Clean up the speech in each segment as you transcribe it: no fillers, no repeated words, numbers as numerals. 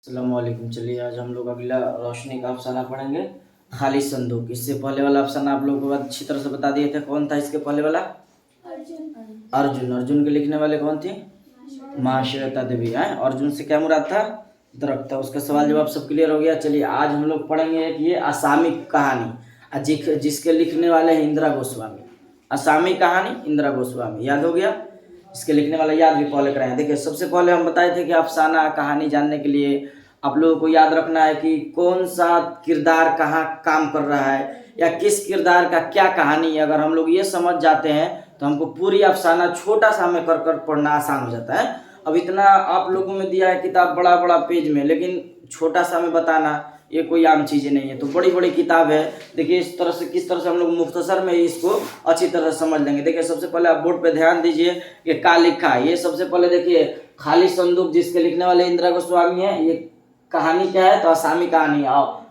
अस्सलामुअलैकुम। चलिए आज हम लोग अगला रोशनी का अफसाना पढ़ेंगे, खाली संदूक। इससे पहले वाला अफसाना आप लोगों को अच्छी तरह से बता दिए थे। कौन था इसके पहले वाला? अर्जुन। अर्जुन के लिखने वाले कौन थे? महाश्वेता देवी। है अर्जुन से क्या मुराद था? दरख्त था। उसका सवाल जवाब सब क्लियर हो गया। चलिए आज हम लोग पढ़ेंगे एक ये असामिक कहानी, जिसके लिखने वाले हैं इंदिरा गोस्वामी। असामी कहानी इंदिरा गोस्वामी, याद हो गया? इसके लिखने वाला याद भी पहले कराएं। देखिए सबसे पहले हम बताए थे कि अफसाना कहानी जानने के लिए आप लोगों को याद रखना है कि कौन सा किरदार कहाँ काम कर रहा है या किस किरदार का क्या कहानी है। अगर हम लोग ये समझ जाते हैं तो हमको पूरी अफसाना छोटा सा में कर कर पढ़ना आसान हो जाता है। अब इतना आप लोगों में दिया है किताब बड़ा बड़ा पेज में, लेकिन छोटा सा में बताना ये कोई आम चीज़ें नहीं है। तो बड़ी बड़ी किताब है। देखिए इस तरह से किस तरह से हम लोग मुख्तसर में इसको अच्छी तरह से समझ लेंगे। देखिए सबसे पहले आप बोर्ड पे ध्यान दीजिए कि क्या लिखा है। ये सबसे पहले देखिए खाली संदूक, जिसके लिखने वाले इंदिरा गोस्वामी है। ये कहानी क्या है? तो असामी कहानी।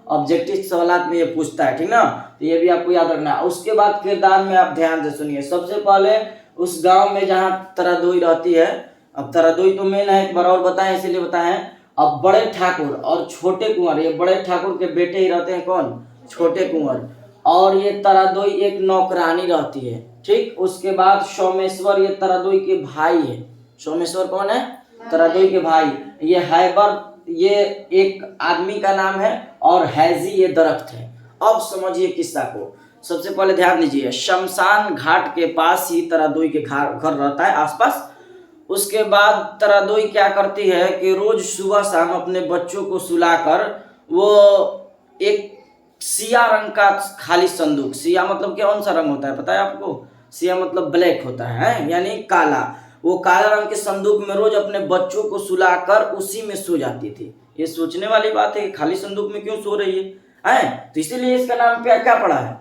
ऑब्जेक्टिव सवालात में ये पूछता है, ठीक ना? तो ये भी आपको याद रखना है। उसके बाद किरदार में आप ध्यान से सुनिए। सबसे पहले उस गाँव में जहाँ तरदोई रहती है। अब तरदोई तो मेन है, एक बार और बताएं इसीलिए बताएं। अब बड़े ठाकुर और छोटे कुंवर, ये बड़े ठाकुर के बेटे ही रहते हैं। कौन? छोटे कुंवर। और ये तरदोई एक नौकरानी रहती है, ठीक। उसके बाद सोमेश्वर, ये तरदोई के भाई है। सोमेश्वर कौन है? तरदोई के भाई। ये हैबर, ये एक आदमी का नाम है, और हैजी ये दरख्त है। अब समझिए किस्सा को। सबसे पहले ध्यान दीजिए, शमशान घाट के पास ही तरदोई के घर रहता है, आसपास। उसके बाद तरदोई क्या करती है कि रोज सुबह शाम अपने बच्चों को सुलाकर वो एक सिया रंग का खाली संदूक, सिया मतलब कौन सा रंग होता है पता है आपको? सिया मतलब ब्लैक होता है, यानी काला। वो काला रंग के संदूक में रोज अपने बच्चों को सुलाकर उसी में सो जाती थी। ये सोचने वाली बात है कि खाली संदूक में क्यों सो रही है? तो इसीलिए इसका नाम क्या पड़ा है?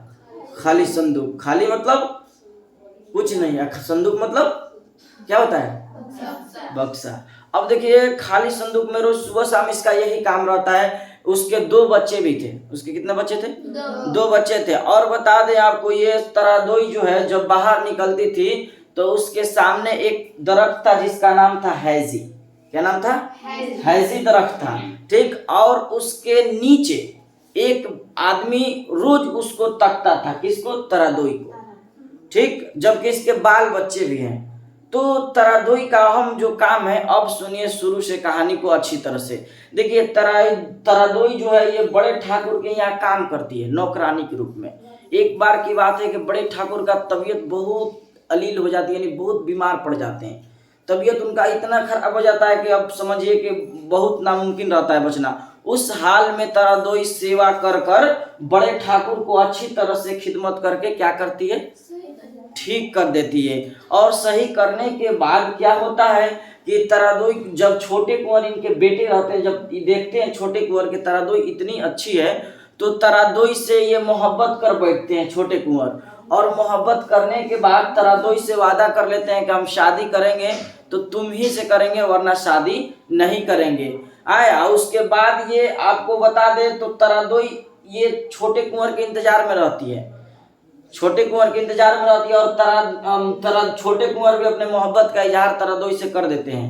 खाली संदूक। खाली मतलब कुछ नहीं है, संदूक मतलब क्या होता है? बक्सा। अब देखिए खाली संदूक में रोज सुबह शाम इसका यही काम रहता है। उसके 2 बच्चे भी थे। उसके कितने बच्चे थे? 2 बच्चे थे। और बता दें आपको, ये तरदोई जो है जब बाहर निकलती थी तो उसके सामने एक दरख्त था जिसका नाम था हैजी। क्या नाम था? हैजी दरख्त था, ठीक। और उसके नीचे एक आदमी रोज उसको तकता था। किसको? तरदोई को, ठीक। जबकि इसके बाल बच्चे भी हैं। तो तरदोई का अहम जो काम है, अब सुनिए शुरू से कहानी को अच्छी तरह से। देखिए तरदोई जो है ये बड़े ठाकुर के यहाँ काम करती है नौकरानी के रूप में। एक बार की बात है कि बड़े ठाकुर का तबीयत बहुत अलील हो जाती है, यानी बहुत बीमार पड़ जाते हैं। तबीयत उनका इतना खराब हो जाता है कि अब समझिए कि बहुत नामुमकिन रहता है बचना। उस हाल में तरदोई सेवा कर कर बड़े ठाकुर को अच्छी तरह से खिदमत करके क्या करती है? ठीक कर देती है। और सही करने के बाद क्या होता है कि तरदोई, जब छोटे कुंवर इनके बेटे रहते हैं, जब देखते हैं छोटे कुंवर के तरदोई इतनी अच्छी है, तो तरदोई से ये मोहब्बत कर बैठते हैं छोटे कुंवर। और मोहब्बत करने के बाद तरदोई से वादा कर लेते हैं कि हम शादी करेंगे तो तुम ही से करेंगे, वरना शादी नहीं करेंगे। आया उसके बाद ये आपको बता दे तो तरदोई ये छोटे कुंवर के इंतजार में रहती है। छोटे कुंवर के इंतजार में रहती है। और छोटे कुंवर भी अपने मोहब्बत का इजहार तरदोई से कर देते हैं,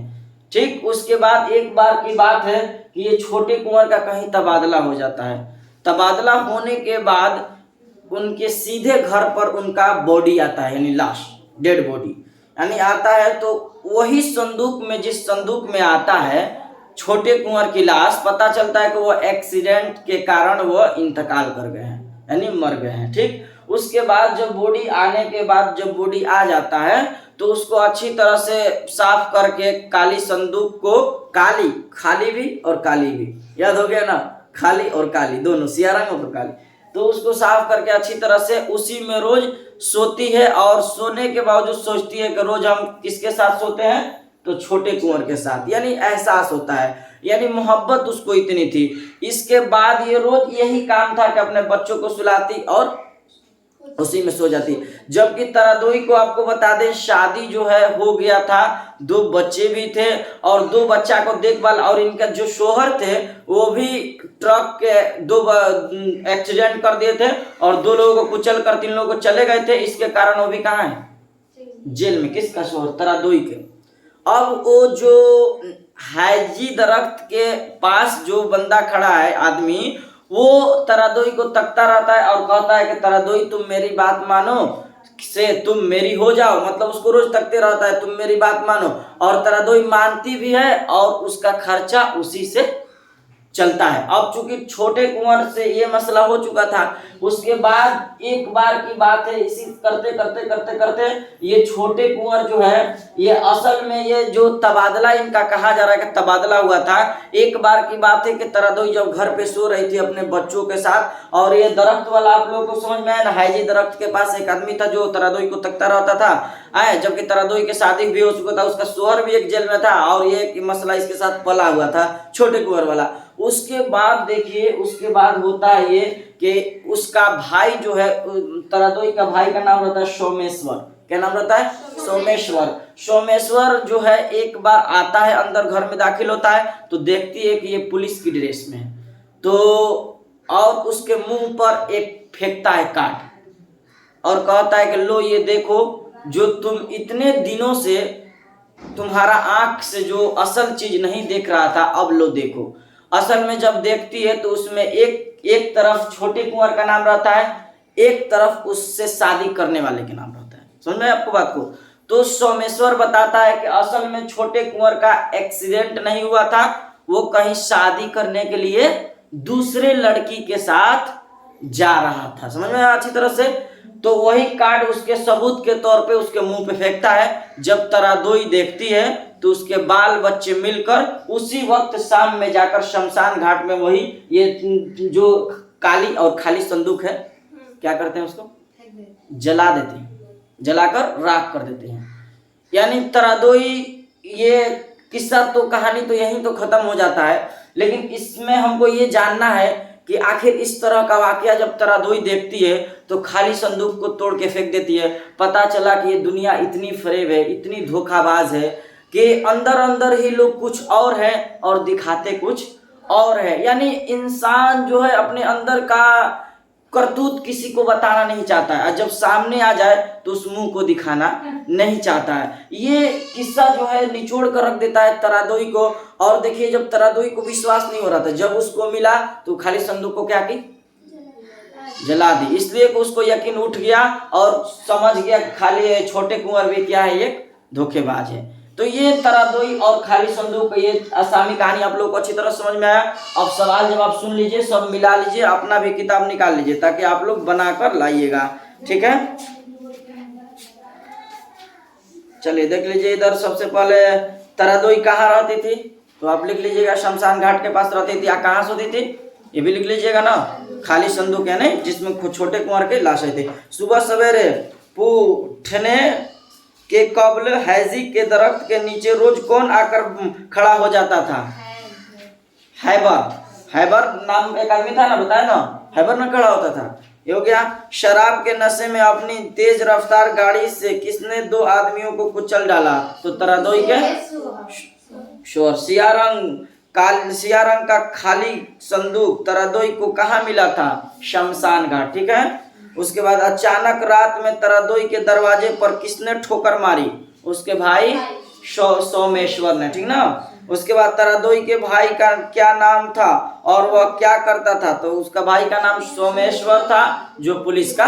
ठीक। उसके बाद एक बार की बात है कि ये छोटे कुंवर का कहीं तबादला हो जाता है। तबादला होने के बाद उनके सीधे घर पर उनका बॉडी आता है, यानी लाश, डेड बॉडी यानी आता है। तो वही संदूक में, जिस संदूक में आता है छोटे कुंवर की लाश, पता चलता है कि वो एक्सीडेंट के कारण वो इंतकाल कर गए हैं, यानी मर गए हैं, ठीक। उसके बाद जब बॉडी आने के बाद, जब बॉडी आ जाता है तो उसको अच्छी तरह से साफ करके काली संदूक को, काली, खाली भी और काली भी, याद हो गया ना? खाली और काली दोनों, सिया रंग और काली। तो उसको साफ करके अच्छी तरह से उसी में रोज सोती है। और सोने के बावजूद सोचती है कि रोज हम किसके साथ सोते हैं? तो छोटे कुंवर के साथ। यानी एहसास होता है, यानी मोहब्बत उसको इतनी थी। इसके बाद ये रोज यही काम था कि अपने बच्चों को सुलाती और उसी में सो जाती। जबकि तरदोई को आपको बता दें शादी जो है हो गया था, 2 बच्चे भी थे, और 2 बच्चा को देखभाल, और इनका जो शोहर थे वो भी ट्रक के 2 एक्सीडेंट कर दिए थे और 2 लोगों को कुचल कर 3 लोगों को चले गए थे। इसके कारण वो भी कहाँ है? जेल में। किसका शोहर? तरदोई के। अब वो जो हाजी दरख्त के पास जो बंदा खड़ा है आदमी, वो तरादोई को तकता रहता है और कहता है कि तरादोई तुम मेरी बात मानो से तुम मेरी हो जाओ, मतलब उसको रोज तकते रहता है तुम मेरी बात मानो, और तरादोई मानती भी है और उसका खर्चा उसी से चलता है। अब चूंकि छोटे कुंवर से ये मसला हो चुका था, उसके बाद एक बार की बात है, इसी करते करते करते करते ये छोटे कुंवर जो है, ये असल में ये जो तबादला इनका कहा जा रहा है कि तबादला हुआ था। एक बार की बात है कि तरादोई जब घर पे सो रही थी अपने बच्चों के साथ, और ये दरख्त वाला आप लोगों को समझ में आया ना, हाईजी दरख्त के पास एक आदमी था जो तरादोई को तकता रहता था, आए जबकि तरादोई की शादी भी हो चुका था, उसका शोहर भी एक जेल में था, और ये मसला इसके साथ पला हुआ था छोटे कुंवर वाला। उसके बाद देखिए, उसके बाद होता है ये कि उसका भाई जो है, तरादोई का भाई का नाम रहता है सोमेश्वर। क्या नाम रहता है? सोमेश्वर। सोमेश्वर जो है एक बार आता है अंदर, घर में दाखिल होता है तो देखती है कि ये पुलिस की ड्रेस में है, तो और उसके मुंह पर एक फेंकता है काट और कहता है कि लो ये देखो, जो तुम इतने दिनों से तुम्हारा आंख से जो असल चीज नहीं देख रहा था, अब लो देखो। असल में जब देखती है तो उसमें एक तरफ छोटे कुंवर का नाम रहता है, एक तरफ उससे शादी करने वाले के नाम रहता है। समझ में आपको बात को? तो सोमेश्वर बताता है कि असल में छोटे कुंवर का एक्सीडेंट नहीं हुआ था, वो कहीं शादी करने के लिए दूसरे लड़की के साथ जा रहा था। समझ में अच्छी तरह से? तो वही कार्ड उसके सबूत के तौर पे उसके मुंह पे फेंकता है। जब तरादोई देखती है तो उसके बाल बच्चे मिलकर उसी वक्त शाम में जाकर शमशान घाट में वही ये जो काली और खाली संदूक है, क्या करते हैं उसको? जला देते हैं, जलाकर राख कर देते हैं। यानी तरादोई, ये किस्सा तो कहानी तो यहीं तो खत्म हो जाता है, लेकिन इसमें हमको ये जानना है कि आखिर इस तरह का वाकया जब तरादोई देखती है तो खाली संदूक को तोड़ के फेंक देती है। पता चला कि ये दुनिया इतनी फरेब है, इतनी धोखाबाज है कि अंदर अंदर ही लोग कुछ और है और दिखाते कुछ और है। यानी इंसान जो है अपने अंदर का करतूत किसी को बताना नहीं चाहता है, और जब सामने आ जाए तो उस मुंह को दिखाना नहीं चाहता है। ये किस्सा जो है निचोड़ कर रख देता है तरादोई को। और देखिए, जब तरादोई को विश्वास नहीं हो रहा था, जब उसको मिला तो खाली संदूक को क्या की? जला दी। इसलिए को उसको यकीन उठ गया और समझ गया खाली छोटे कुंवर भी क्या है, एक धोखेबाज है। तो ये तरादोई और खाली संदूक, ये असामी कहानी आप लोगों को अच्छी तरह समझ में आया। अब सवाल जवाब सुन लीजिए, सब मिला लीजिए, अपना भी किताब निकाल लीजिए ताकि आप लोग बनाकर लाइएगा। ठीक है, चलिए देख लीजिए। इधर सबसे पहले तरादोई कहाँ रहती थी, तो आप लिख लीजिएगा शमशान घाट के पास रहती थी। कहाँ सोती थी, ये भी लिख लीजिएगा ना। खाली संदूक है नहीं, जिसमें छोटे कुंवर के लाशें थी। सुबह सवेरे पूछने के कबल हैजी के दरख्त के नीचे रोज कौन आकर खड़ा हो जाता था? हैबर। हैबर नाम एक आदमी था ना, बताया ना, हैबर ना खड़ा होता था। ये हो गया। शराब के नशे में अपनी तेज रफ्तार गाड़ी से किसने दो आदमियों को कुचल डाला? तो तरादोई के शोर। सिया रंग का खाली संदूक तरादोई को कहाँ मिला था? शमशान घाट। ठीक है। उसके बाद अचानक रात में तरादोई के दरवाजे पर किसने ठोकर मारी? उसके भाई सोमेश्वर ने। ठीक ना। उसके बाद तरादोई के भाई का क्या नाम था और वह क्या करता था? तो उसका भाई का नाम सोमेश्वर था, जो पुलिस का।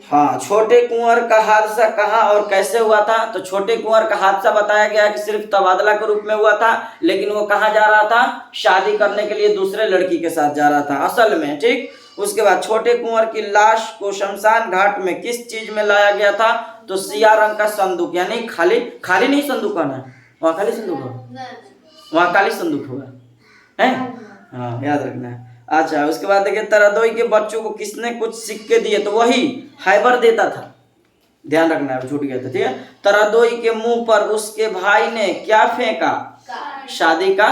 हाँ। छोटे कुंवर का हादसा कहाँ और कैसे हुआ था? तो छोटे कुंवर का हादसा बताया गया कि सिर्फ तबादला के रूप में हुआ था, लेकिन वो कहाँ जा रहा था? शादी करने के लिए दूसरे लड़की के साथ जा रहा था असल में। ठीक। उसके बाद छोटे कुंवर की लाश को शमशान घाट में किस चीज में लाया गया था? तो सिया रंग का संदूक, यानी खाली नहीं संदूक है, वहाँ खाली संदूक होगा, वहाँ खाली संदूक होगा है। हाँ, याद रखना है। अच्छा, उसके बाद देखिए, तरादोई के बच्चों को किसने कुछ सिक्के दिए? तो वही हैबर देता था, ध्यान रखना है, छूट गया था। ठीक है। तरादोई के मुंह पर उसके भाई ने क्या फेंका? शादी का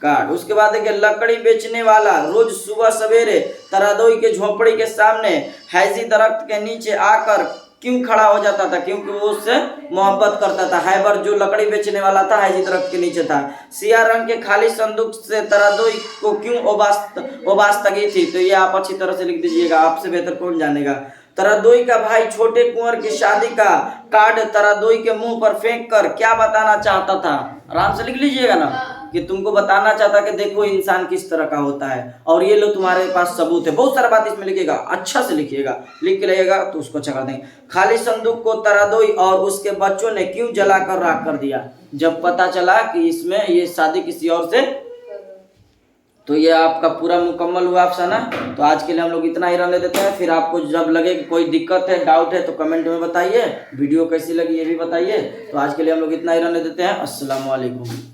कार्ड। उसके बाद देखिए, लकड़ी बेचने वाला रोज सुबह सवेरे तरादोई के झोपड़ी के सामने हैजी दरख्त के नीचे आकर क्यों खड़ा हो जाता था? क्योंकि वो उससे मोहब्बत करता था। हैबर जो लकड़ी बेचने वाला था, हैजी दरख्त के नीचे था। सिया रंग के खाली संदूक से तरादोई को क्यों ओबास्तगी थी? तो ये आप अच्छी तरह से लिख दीजिएगा, आपसे बेहतर कौन जानेगा। तरादोई का भाई छोटे कुंवर की शादी का कार्ड तरादोई के मुंह पर फेंक कर क्या बताना चाहता था? आराम से लिख लीजिएगा ना कि तुमको बताना चाहता कि देखो इंसान किस तरह का होता है, और ये लो तुम्हारे पास सबूत है। बहुत सारा बात इसमें लिखिएगा, अच्छा से लिखिएगा, लिख के लगेगा तो उसको अच्छा कर देंगे। खाली संदूक को तरादोई और उसके बच्चों ने क्यों जलाकर राख कर दिया? जब पता चला कि इसमें ये शादी किसी और से, तो ये आपका पूरा मुकम्मल हुआ अफसाना। तो आज के लिए हम लोग इतना ही रहने देते हैं। फिर आपको जब लगे कि कोई दिक्कत है, डाउट है, तो कमेंट में बताइए। वीडियो कैसी लगी ये भी बताइए। तो आज के लिए हम लोग इतना ही रहने देते हैं। अस्सलाम वालेकुम।